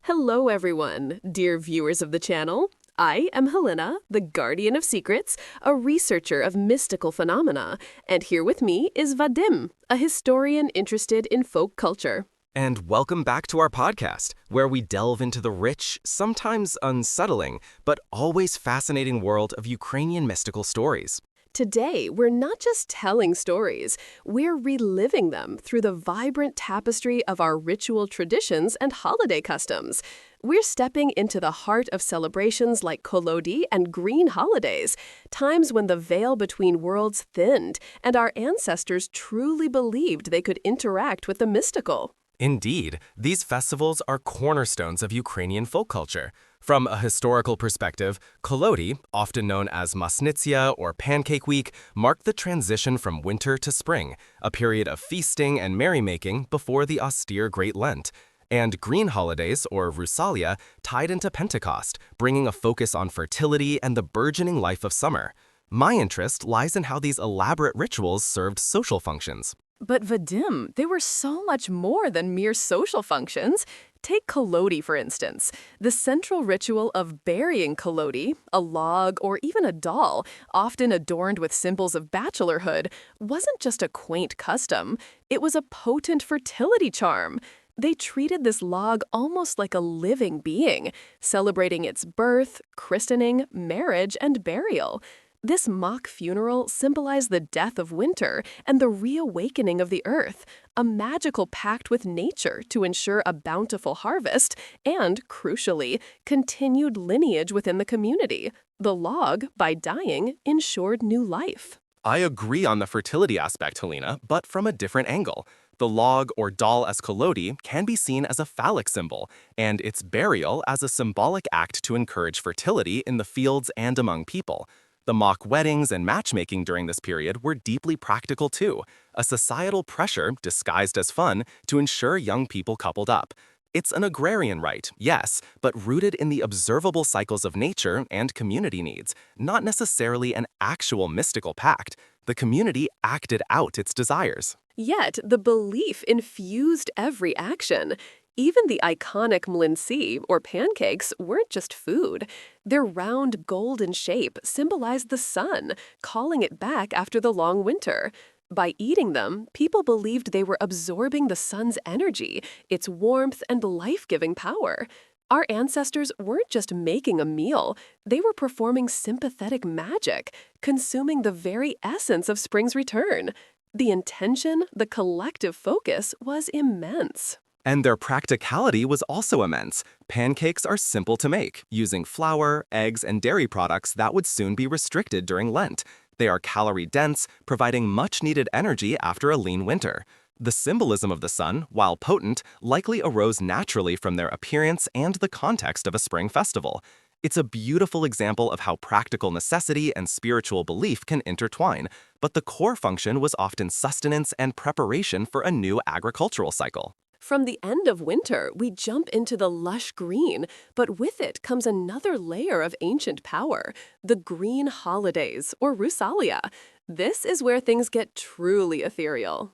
Hello, everyone, dear viewers of the channel. I am Helena, the Guardian of Secrets, a researcher of mystical phenomena, and here with me is Vadim, a historian interested in folk culture. And welcome back to our podcast, where we delve into the rich, sometimes unsettling, but always fascinating world of Ukrainian mystical stories. Today, we're not just telling stories, we're reliving them through the vibrant tapestry of our ritual traditions and holiday customs. We're stepping into the heart of celebrations like Kolodii and green holidays, times when the veil between worlds thinned and our ancestors truly believed they could interact with the mystical. Indeed, these festivals are cornerstones of Ukrainian folk culture. From a historical perspective, Kolodii, often known as Masnitsia or Pancake Week, marked the transition from winter to spring, a period of feasting and merrymaking before the austere Great Lent. And green holidays, or rusalka, tied into Pentecost, bringing a focus on fertility and the burgeoning life of summer. My interest lies in how these elaborate rituals served social functions. But Vadim, they were so much more than mere social functions. Take Kolodii, for instance. The central ritual of burying Kolodii, a log or even a doll, often adorned with symbols of bachelorhood, wasn't just a quaint custom. It was a potent fertility charm. They treated this log almost like a living being, celebrating its birth, christening, marriage, and burial. This mock funeral symbolized the death of winter and the reawakening of the earth, a magical pact with nature to ensure a bountiful harvest and, crucially, continued lineage within the community. The log, by dying, ensured new life. I agree on the fertility aspect, Helena, but from a different angle. The log or doll as Kolodii can be seen as a phallic symbol, and its burial as a symbolic act to encourage fertility in the fields and among people. The mock weddings and matchmaking during this period were deeply practical too, a societal pressure disguised as fun to ensure young people coupled up. It's an agrarian rite, yes, but rooted in the observable cycles of nature and community needs, not necessarily an actual mystical pact. The community acted out its desires. Yet, the belief infused every action. Even the iconic mlynsi, or pancakes, weren't just food. Their round, golden shape symbolized the sun, calling it back after the long winter. By eating them, people believed they were absorbing the sun's energy, its warmth and life-giving power. Our ancestors weren't just making a meal, they were performing sympathetic magic, consuming the very essence of spring's return. The intention, the collective focus, was immense. And their practicality was also immense. Pancakes are simple to make, using flour, eggs, and dairy products that would soon be restricted during Lent. They are calorie-dense, providing much-needed energy after a lean winter. The symbolism of the sun, while potent, likely arose naturally from their appearance and the context of a spring festival. It's a beautiful example of how practical necessity and spiritual belief can intertwine, but the core function was often sustenance and preparation for a new agricultural cycle. From the end of winter, we jump into the lush green, but with it comes another layer of ancient power, the green holidays, or rusalka. This is where things get truly ethereal.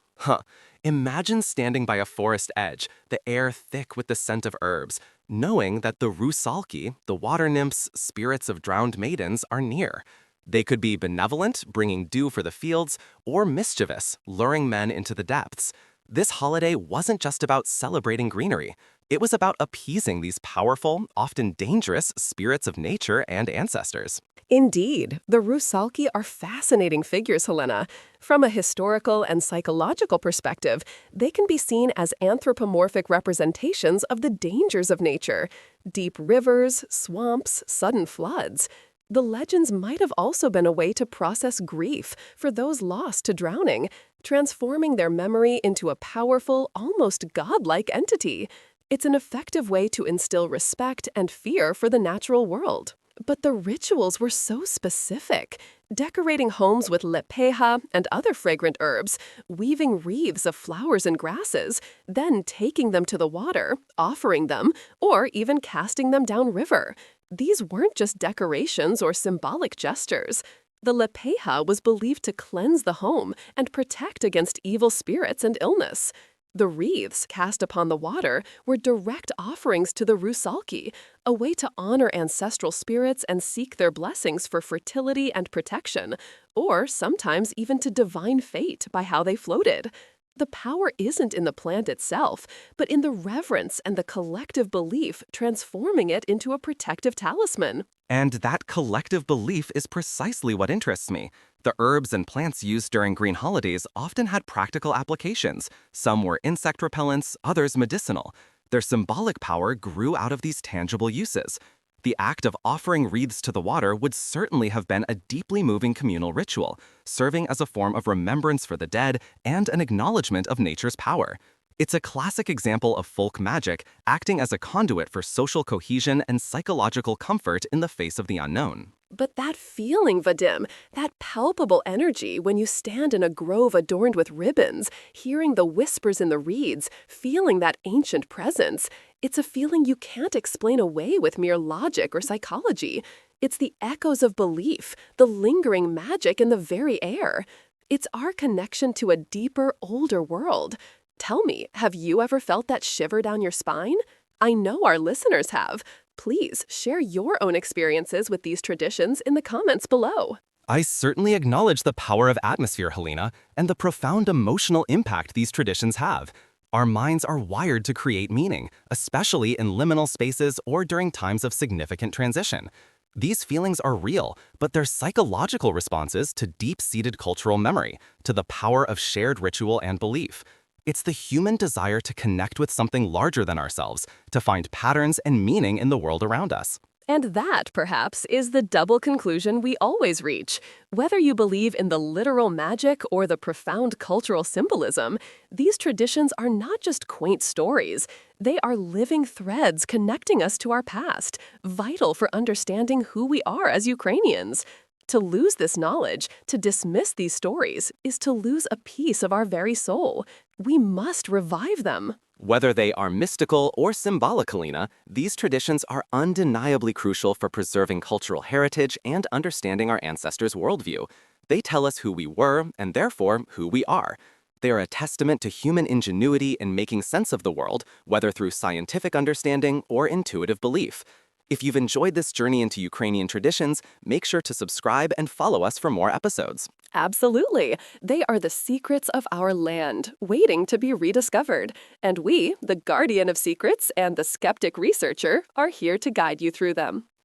Imagine standing by a forest edge, the air thick with the scent of herbs, knowing that the rusalky, the water nymphs, spirits of drowned maidens, are near. They could be benevolent, bringing dew for the fields, or mischievous, luring men into the depths. This holiday wasn't just about celebrating greenery. It was about appeasing these powerful, often dangerous spirits of nature and ancestors. Indeed, the rusalky are fascinating figures, Helena. From a historical and psychological perspective, they can be seen as anthropomorphic representations of the dangers of nature: deep rivers, swamps, sudden floods. The legends might have also been a way to process grief for those lost to drowning, transforming their memory into a powerful, almost godlike entity. It's an effective way to instill respect and fear for the natural world. But the rituals were so specific, decorating homes with lepeha and other fragrant herbs, weaving wreaths of flowers and grasses, then taking them to the water, offering them, or even casting them downriver. These weren't just decorations or symbolic gestures. The lepeha was believed to cleanse the home and protect against evil spirits and illness. The wreaths cast upon the water were direct offerings to the rusalky, a way to honor ancestral spirits and seek their blessings for fertility and protection, or sometimes even to divine fate by how they floated. The power isn't in the plant itself, but in the reverence and the collective belief transforming it into a protective talisman. And that collective belief is precisely what interests me. The herbs and plants used during green holidays often had practical applications. Some were insect repellents, others medicinal. Their symbolic power grew out of these tangible uses. The act of offering wreaths to the water would certainly have been a deeply moving communal ritual, serving as a form of remembrance for the dead and an acknowledgement of nature's power. It's a classic example of folk magic acting as a conduit for social cohesion and psychological comfort in the face of the unknown. But that feeling, Vadim, that palpable energy when you stand in a grove adorned with ribbons, hearing the whispers in the reeds, feeling that ancient presence, it's a feeling you can't explain away with mere logic or psychology. It's the echoes of belief, the lingering magic in the very air. It's our connection to a deeper, older world. Tell me, have you ever felt that shiver down your spine? I know our listeners have. Please share your own experiences with these traditions in the comments below. I certainly acknowledge the power of atmosphere, Helena, and the profound emotional impact these traditions have. Our minds are wired to create meaning, especially in liminal spaces or during times of significant transition. These feelings are real, but they're psychological responses to deep-seated cultural memory, to the power of shared ritual and belief. It's the human desire to connect with something larger than ourselves, to find patterns and meaning in the world around us. And that, perhaps, is the double conclusion we always reach. Whether you believe in the literal magic or the profound cultural symbolism, these traditions are not just quaint stories. They are living threads connecting us to our past, vital for understanding who we are as Ukrainians. To lose this knowledge, to dismiss these stories, is to lose a piece of our very soul. We must revive them. Whether they are mystical or symbolic, Helena, these traditions are undeniably crucial for preserving cultural heritage and understanding our ancestors' worldview. They tell us who we were, and therefore who we are. They are a testament to human ingenuity in making sense of the world, whether through scientific understanding or intuitive belief. If you've enjoyed this journey into Ukrainian traditions, make sure to subscribe and follow us for more episodes. Absolutely. They are the secrets of our land, waiting to be rediscovered. And we, the guardian of secrets and the skeptic researcher, are here to guide you through them.